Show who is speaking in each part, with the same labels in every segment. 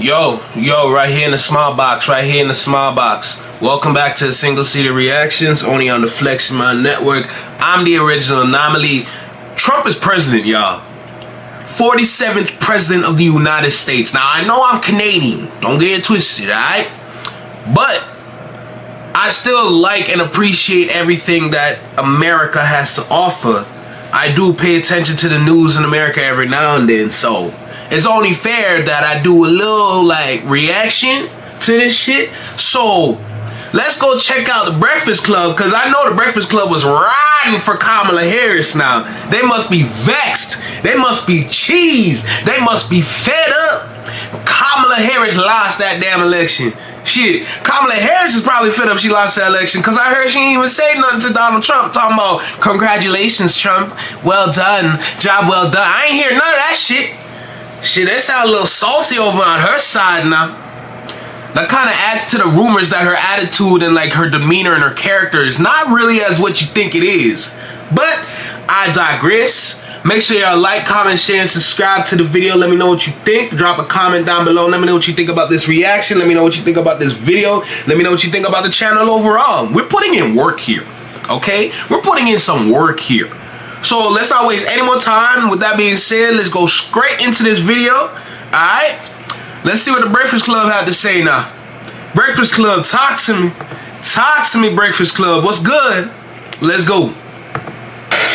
Speaker 1: Yo, right here in the small box, Welcome back to Single Seater Reactions, only on the Flexima Network. I'm the original anomaly. Trump is president, y'all. 47th president of the United States. Now, I know I'm Canadian. Don't get it twisted, alright? But I still like and appreciate everything that America has to offer. I do pay attention to the news in America every now and then, so it's only fair that I do a little reaction to this shit. So let's go check out the Breakfast Club, because I know the Breakfast Club was riding for Kamala Harris now. They must be vexed. They must be cheesed. They must be fed up. Kamala Harris lost that damn election. Shit, Kamala Harris is probably fed up she lost that election, because I heard she didn't even say nothing to Donald Trump, talking about, congratulations, Trump. Well done. Job well done. I ain't hear none of that shit. Shit, that sound a little salty over on her side now. That kind of adds to the rumors that her attitude and her demeanor and her character is not really as what you think it is. But I digress. Make sure y'all like, comment, share, and subscribe to the video. Let me know what you think. Drop a comment down below. Let me know what you think about this reaction. Let me know what you think about this video. Let me know what you think about the channel overall. We're putting in work here, okay? We're putting in some work here. So let's not waste any more time. With that being said, let's go straight into this video. Alright? Let's see what the Breakfast Club had to say now. Breakfast Club, talk to me. Talk to me, Breakfast Club. What's good? Let's go.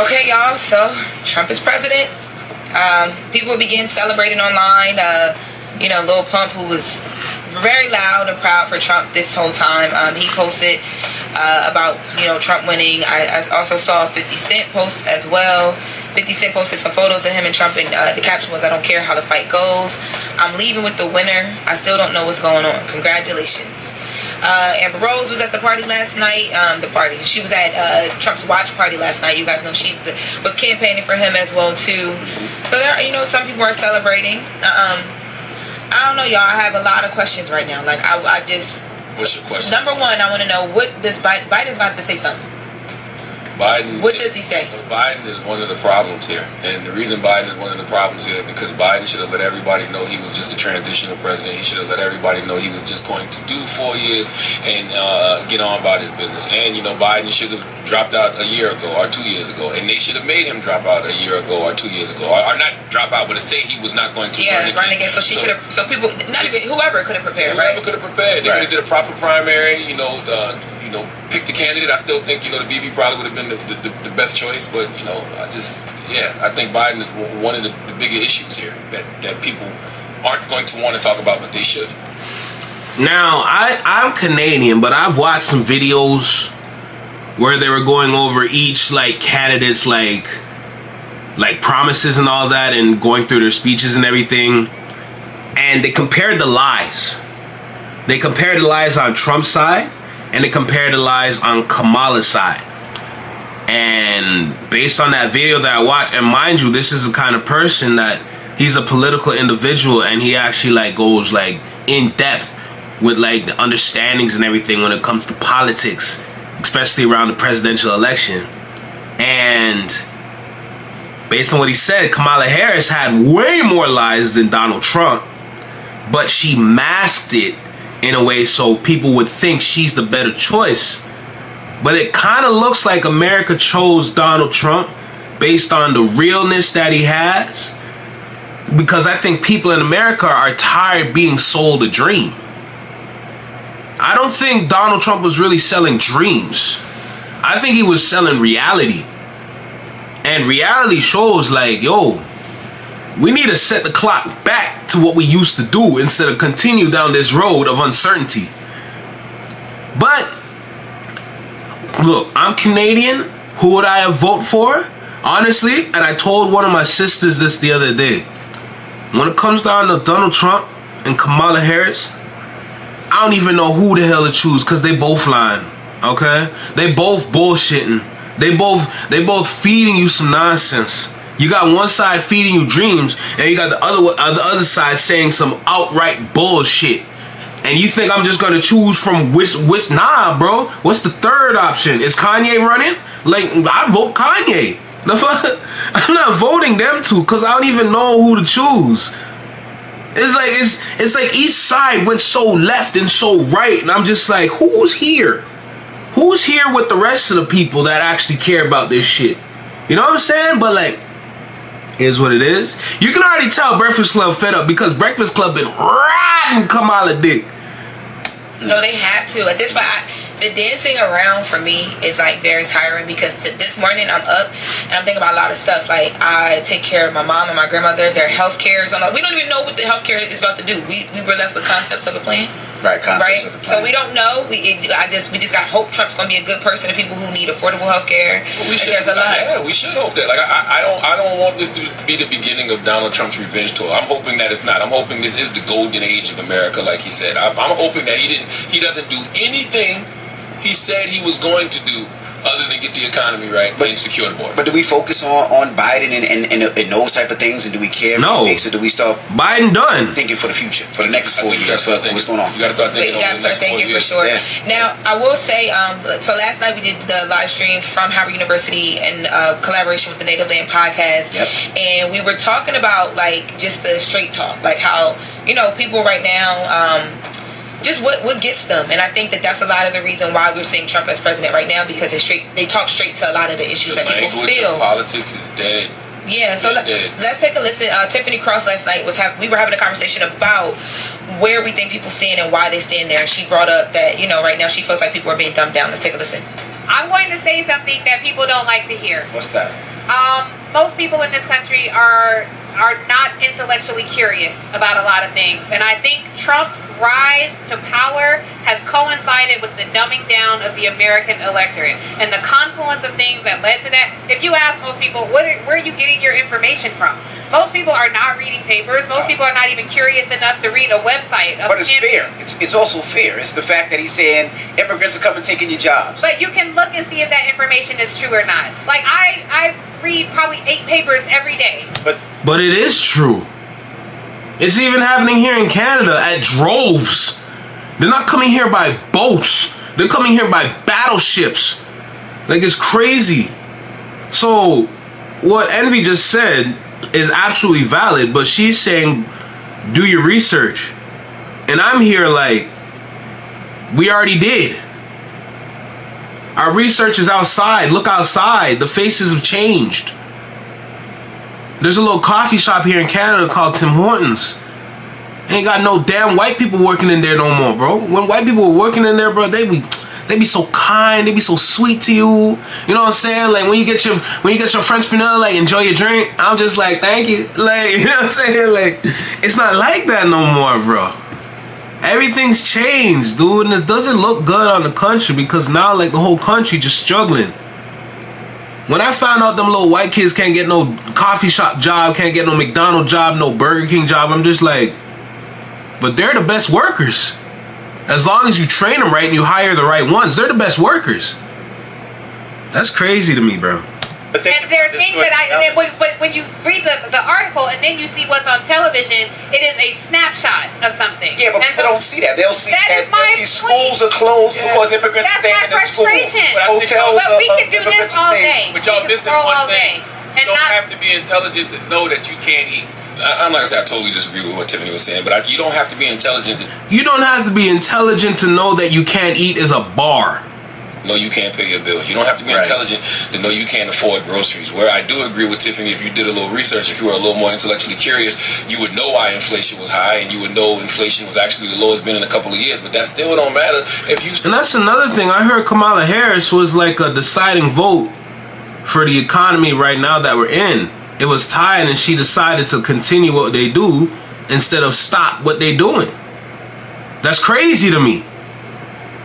Speaker 2: Okay, y'all, so Trump is president. People began celebrating online. Lil Pump, who was very loud and proud for Trump this whole time, he posted about, Trump winning. I also saw 50 Cent post as well. 50 Cent posted some photos of him and Trump, and the caption was, "I don't care how the fight goes. I'm leaving with the winner. I still don't know what's going on. Congratulations." Amber Rose was at the party last night. She was at Trump's watch party last night. You guys know she was campaigning for him as well too. So there, some people are celebrating. I don't know, y'all. I have a lot of questions right now. I just.
Speaker 3: What's your question?
Speaker 2: Number one, I want to know what does Biden's gonna have to say something. What does he say?
Speaker 3: Biden is one of the problems here, and the reason Biden is one of the problems here because Biden should have let everybody know he was just a transitional president. He should have let everybody know he was just going to do 4 years and get on about his business. And Biden should have dropped out a year ago or 2 years ago, and they should have made him drop out a year ago or 2 years ago, or not drop out, but to say he was not going to
Speaker 2: run again. So people, not even whoever could have prepared, right?
Speaker 3: Whoever could have prepared. They could have did a proper primary. Pick the candidate. I still think the BB probably would have been the best choice, but I think Biden is one of the bigger issues here that people aren't going to want to talk about, but they should.
Speaker 1: Now, I'm Canadian, but I've watched some videos where they were going over each candidates promises and all that, and going through their speeches and everything, and they compared the lies. They compared the lies on Trump's side, and they compared the lies on Kamala's side. And based on that video that I watched, and mind you, this is the kind of person that he's a political individual, and he actually goes in depth with the understandings and everything when it comes to politics, especially around the presidential election. And based on what he said, Kamala Harris had way more lies than Donald Trump, but she masked it in a way so people would think she's the better choice. But it kind of looks like America chose Donald Trump based on the realness that he has, because I think people in America are tired being sold a dream. I don't think Donald Trump was really selling dreams. I think he was selling reality. And reality shows we need to set the clock back to what we used to do instead of continue down this road of uncertainty. But look, I'm Canadian. Who would I have voted for? Honestly, and I told one of my sisters this the other day, when it comes down to Donald Trump and Kamala Harris, I don't even know who the hell to choose, because they both lying, okay? They both bullshitting. They both feeding you some nonsense. You got one side feeding you dreams, and you got the other side saying some outright bullshit. And you think I'm just gonna choose from which? Nah, bro. What's the third option? Is Kanye running? I vote Kanye. I'm not voting them two, because I don't even know who to choose. It's like each side went so left and so right, and I'm just like, who's here? Who's here with the rest of the people that actually care about this shit? You know what I'm saying? But like, is what it is. You can already tell Breakfast Club fed up because Breakfast Club been riding Kamala dick.
Speaker 2: No, they had to. At this point, the dancing around for me is like very tiring because this morning I'm up and I'm thinking about a lot of stuff. Like I take care of my mom and my grandmother. Their health care is on. We don't even know what the health care is about to do. We were left with concepts of a plan.
Speaker 4: Right, concepts of the plan.
Speaker 2: So we don't know. We just got hope Trump's gonna be a good person to people who need affordable health care.
Speaker 3: Well, there's a lot. Yeah, we should hope that. Like I don't want this to be the beginning of Donald Trump's revenge tour. I'm hoping that it's not. I'm hoping this is the golden age of America, like he said. I'm hoping that he doesn't do anything he said he was going to do other than get the economy right and secure the border.
Speaker 4: But do we focus on Biden and those type of things, and do we care?
Speaker 1: No.
Speaker 4: So do we start
Speaker 1: Biden done
Speaker 4: thinking for the future, for the next 4 years? What's going on?
Speaker 3: You got to start thinking.
Speaker 2: You got to start thinking for sure.
Speaker 4: Yeah.
Speaker 2: Now, I will say, so last night we did the live stream from Howard University in collaboration with the Native Land Podcast.
Speaker 4: Yep.
Speaker 2: And we were talking about like just the straight talk, like how, you know, people right now, just what gets them. And I think that's a lot of the reason why we're seeing Trump as president right now, because they talk straight to a lot of the issues that people feel.
Speaker 3: Politics is dead.
Speaker 2: Yeah, so let's take a listen. Tiffany Cross last night we were having a conversation about where we think people stand and why they stand there. And she brought up that, you know, right now she feels like people are being dumbed down. Let's take a listen.
Speaker 5: I'm going to say something that people don't like to hear.
Speaker 4: What's that?
Speaker 5: Most people in this country are not intellectually curious about a lot of things, and I think Trump's rise to power has coincided with the dumbing down of the American electorate and the confluence of things that led to that. If you ask most people, where are you getting your information from? Most people are not reading papers. Most people are not even curious enough to read a website.
Speaker 4: But it's fair. It's also fair. It's the fact that he's saying immigrants are coming taking your jobs.
Speaker 5: But you can look and see if that information is true or not. Like I read probably 8 papers every day.
Speaker 1: But it is true. It's even happening here in Canada at droves. They're not coming here by boats. They're coming here by battleships. Like, it's crazy. So what Envy just said is absolutely valid, but she's saying do your research. And I'm here like, we already did. Our research is outside. Look outside. The faces have changed. There's a little coffee shop here in Canada called Tim Hortons. Ain't got no damn white people working in there no more, bro. When white people were working in there, bro, they be so kind, they be so sweet to you. You know what I'm saying? Like when you get your French vanilla, like enjoy your drink. I'm just like, thank you. Like, you know what I'm saying? Like, it's not like that no more, bro. Everything's changed, dude, and it doesn't look good on the country because now like the whole country just struggling. When I found out them little white kids can't get no coffee shop job, can't get no McDonald's job, no Burger King job, I'm just like, but they're the best workers. As long as you train them right and you hire the right ones, they're the best workers. That's crazy to me, bro.
Speaker 5: And there are things that when you read the article and then you see what's on television, it is a snapshot of something.
Speaker 4: Yeah, but people don't see that. They'll see that schools are closed because immigrants are staying in the school. Hotels,
Speaker 5: but we can do this all day.
Speaker 3: But y'all missing one thing. You don't have to be intelligent to know that you can't eat. I'm like I said, I totally disagree with what Tiffany was saying, but you don't have to be intelligent.
Speaker 1: You don't have to be intelligent to know that you can't eat is a bar.
Speaker 3: No, you can't pay your bills. You don't have to be intelligent to know you can't afford groceries. Where I do agree with Tiffany, if you did a little research, if you were a little more intellectually curious, you would know why inflation was high, and you would know inflation was actually the lowest been in a couple of years. But that still don't matter if you.
Speaker 1: And that's another thing. I heard Kamala Harris was like a deciding vote for the economy right now that we're in. It was tied, and she decided to continue what they do instead of stop what they're doing. That's crazy to me.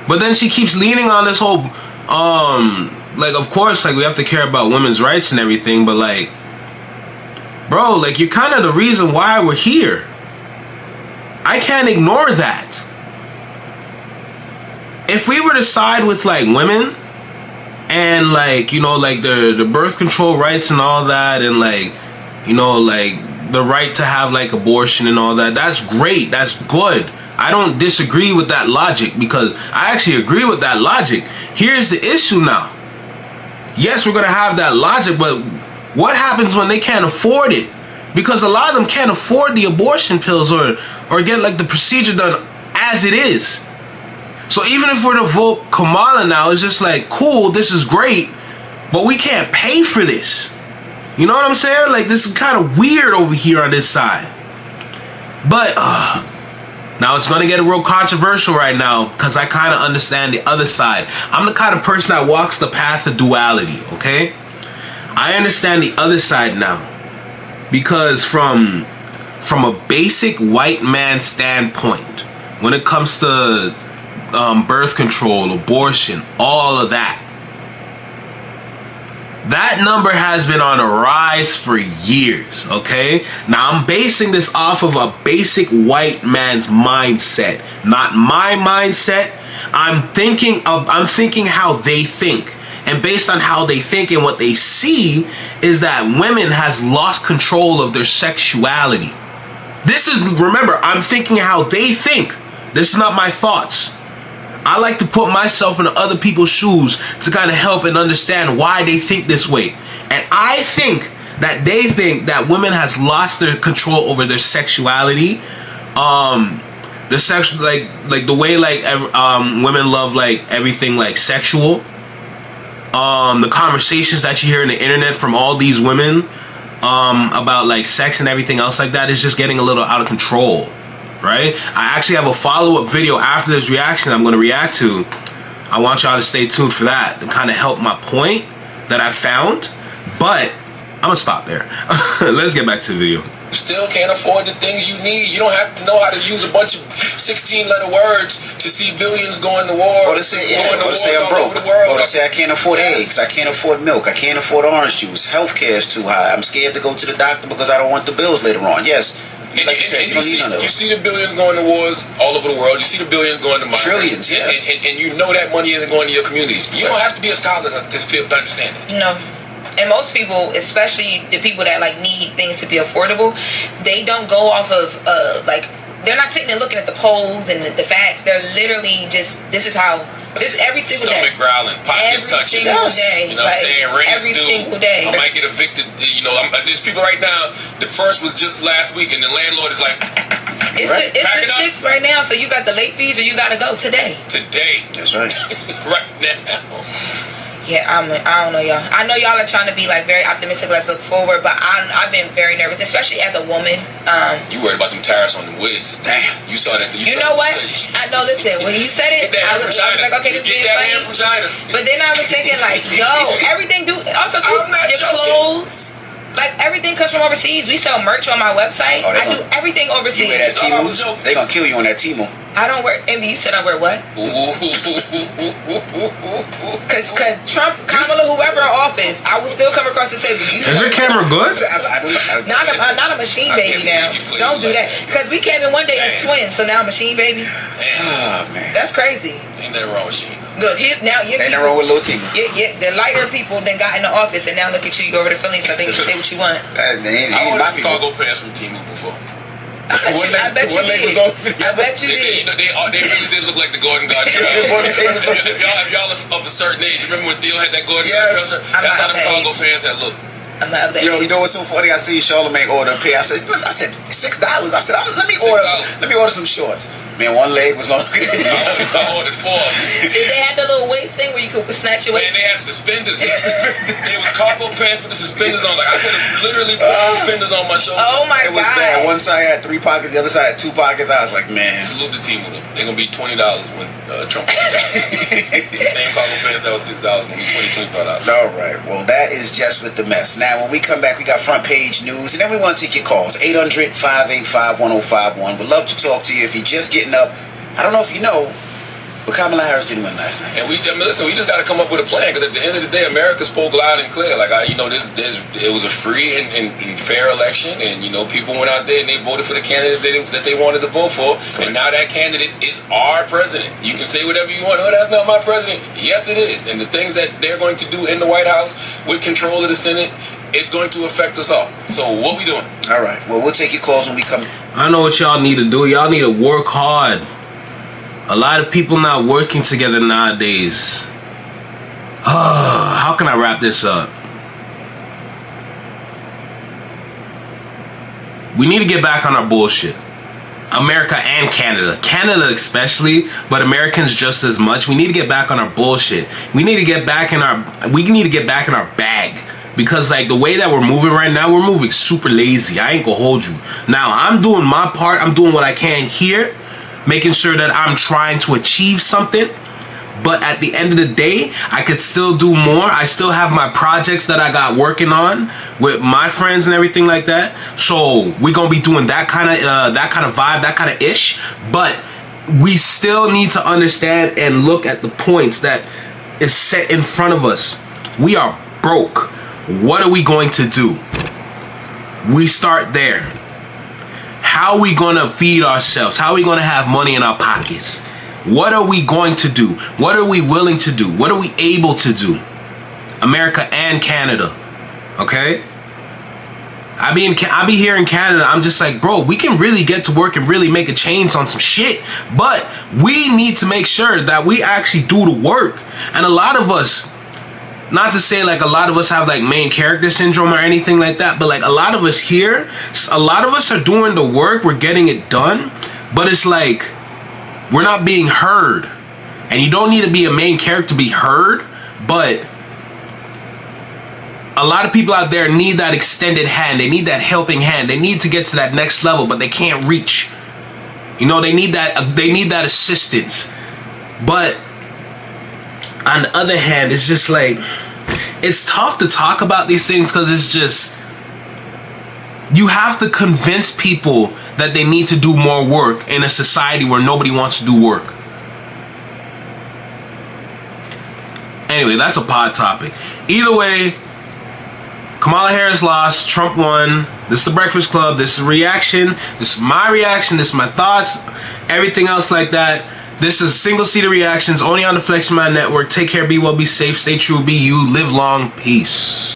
Speaker 1: But then she keeps leaning on this whole, like, of course, like, we have to care about women's rights and everything, but, like, bro, like, you're kind of the reason why we're here. I can't ignore that. If we were to side with, like, women and, like, you know, like, the birth control rights and all that and, like, you know, like, the right to have, like, abortion and all that, that's great. That's good. I don't disagree with that logic because I actually agree with that logic. Here's the issue now. Yes, we're going to have that logic, but what happens when they can't afford it? because a lot of them can't afford the abortion pills or get like the procedure done as it is. So even if we're to vote Kamala now, it's just like, cool, this is great, but we can't pay for this. You know what I'm saying? Like, this is kind of weird over here on this side. But now it's gonna get real controversial right now, because I kind of understand the other side. I'm the kind of person that walks the path of duality, okay? I understand the other side now, because from a basic white man standpoint, when it comes to birth control, abortion, all of that, that number has been on a rise for years, okay? Now I'm basing this off of a basic white man's mindset, not my mindset. I'm thinking how they think. And based on how they think and what they see is that women has lost control of their sexuality. This is, remember, I'm thinking how they think. This is not my thoughts. I like to put myself in other people's shoes to kind of help and understand why they think this way. And I think that they think that women has lost their control over their sexuality. The sex, like the way women love like everything like sexual. The conversations that you hear on the internet from all these women about like sex and everything else like that is just getting a little out of control. Right? I actually have a follow-up video after this reaction I'm going to react to. I want y'all to stay tuned for that to kind of help my point that I found. But I'm going to stop there. Let's get back to the video.
Speaker 3: You still can't afford the things you need. You don't have to know how to use a bunch of 16-letter words to see billions going to war.
Speaker 4: Or to say, I'm broke. Or to say I can't afford eggs. I can't afford milk. I can't afford orange juice. Healthcare is too high. I'm scared to go to the doctor because I don't want the bills later on. Yes. Like you said, you
Speaker 3: see the billions going to wars all over the world. You see the billions going to migrants.
Speaker 4: Trillions, yes.
Speaker 3: And you know that money isn't going to your communities. You don't have to be a scholar to understand it.
Speaker 2: No. And most people, especially the people that like need things to be affordable, they don't go off of they're not sitting and looking at the polls and the facts. They're literally just, this is every single day.
Speaker 3: Stomach growling, pockets touching.
Speaker 2: Every single day.
Speaker 3: You know what I'm saying? Rent
Speaker 2: every single day.
Speaker 3: I might get evicted. You know, there's people right now, the first was just last week, and the landlord is like,
Speaker 2: it's the 6th right now, so you got the late fees or you got to go today.
Speaker 4: That's right.
Speaker 3: Right now.
Speaker 2: Yeah, I don't know, y'all. I know y'all are trying to be like very optimistic. Let's look forward, but I've been very nervous, especially as a woman.
Speaker 3: You worried about them tariffs on the wigs? Damn, you saw that.
Speaker 2: You know what? I know. Listen, when you said it, I was like, okay, this being funny.
Speaker 3: From China.
Speaker 2: But then I was thinking, like, yo, everything also too, your clothes. Like, everything comes from overseas. We sell merch on my website. I do everything overseas.
Speaker 4: You wear that Temu? They gonna kill you on that Temu.
Speaker 2: I don't wear. Envy, you said I wear what? Cause Trump, Kamala, whoever in office, I will still come across and say,
Speaker 1: is your camera good?
Speaker 2: Not a machine baby now. Don't do that. Cause we came in one day as twins, so now machine baby.
Speaker 4: Oh man,
Speaker 2: that's crazy.
Speaker 3: Ain't nothing wrong with Sheen.
Speaker 2: Look, now you.
Speaker 4: Ain't nothing wrong with Lil Temu.
Speaker 2: Yeah, the lighter people then got in the office, and now look at you. You go over to Philly, so I think you can say what you want.
Speaker 3: I ordered some cargo pants from Temu before.
Speaker 2: I bet you did. I bet you did.
Speaker 3: They really did look like the Gordon God dress. If y'all of a certain age, remember when Theo had that Gordon God dress? That's how them cargo pants had look.
Speaker 2: I'm not that
Speaker 4: Yo, you know what's so funny? I see Charlamagne order a pair. I said $6. I said, let me order some shorts. Man, one leg was longer than the other.
Speaker 3: I ordered 4.
Speaker 2: Did they have the little waist thing where you could snatch your waist?
Speaker 3: Man, they had suspenders. It was cargo pants with the suspenders on. Like, I could have literally put suspenders on my shoulder.
Speaker 2: Oh my God.
Speaker 4: It was bad. One side had 3 pockets, the other side had 2 pockets. I was like, man.
Speaker 3: Salute the team with them. They're going to be $20 when Trump comes out. Same cargo pants that was $6 going to be $25.
Speaker 4: All right. Well, that is just with the mess. Now, when we come back, we got front page news, and then we want to take your calls. 800-585-1051. We'd love to talk to you if you're just getting up. I don't know if you know, but Kamala Harris didn't win last night.
Speaker 3: And listen, we just got to come up with a plan, because at the end of the day, America spoke loud and clear. Like, it was a free and fair election, and people went out there and they voted for the candidate that they wanted to vote for. Correct. And now that candidate is our president. You can say whatever you want. Oh, that's not my president. Yes, it is. And the things that they're going to do in the White House with control of the Senate, it's going to affect us all. So what we doing?
Speaker 4: All right. Well, we'll take your calls when we come.
Speaker 1: I know what y'all need to do. Y'all need to work hard. A lot of people not working together nowadays. How can I wrap this up? We need to get back on our bullshit. America and Canada. Canada especially, but Americans just as much. We need to get back on our bullshit. We need to get back in our bag. Because like the way that we're moving right now, we're moving super lazy. I ain't gonna hold you. Now, I'm doing my part. I'm doing what I can here, making sure that I'm trying to achieve something. But at the end of the day, I could still do more. I still have my projects that I got working on with my friends and everything like that. So we're gonna be doing that kind of vibe, that kind of ish. But we still need to understand and look at the points that is set in front of us. We are broke. What are we going to do? We start there. How are we gonna feed ourselves? How are we gonna have money in our pockets? What are we going to do? What are we willing to do? What are we able to do? America and Canada. Okay? I be here in Canada. I'm just like, bro, we can really get to work and really make a change on some shit. But we need to make sure that we actually do the work. And a lot of us, not to say like a lot of us have like main character syndrome or anything like that, but like a lot of us here, a lot of us are doing the work. We're getting it done. But it's like, we're not being heard. And you don't need to be a main character to be heard, but a lot of people out there need that extended hand. They need that helping hand. They need to get to that next level, but they can't reach. You know, they need that assistance. But on the other hand, it's just like, it's tough to talk about these things because it's just, you have to convince people that they need to do more work in a society where nobody wants to do work. Anyway, that's a pod topic. Either way, Kamala Harris lost, Trump won. This is the Breakfast Club. This is a reaction. This is my reaction. This is my thoughts. Everything else like that. This is single seater reactions only on the Flexman Network. Take care, be well, be safe, stay true, be you, live long, peace.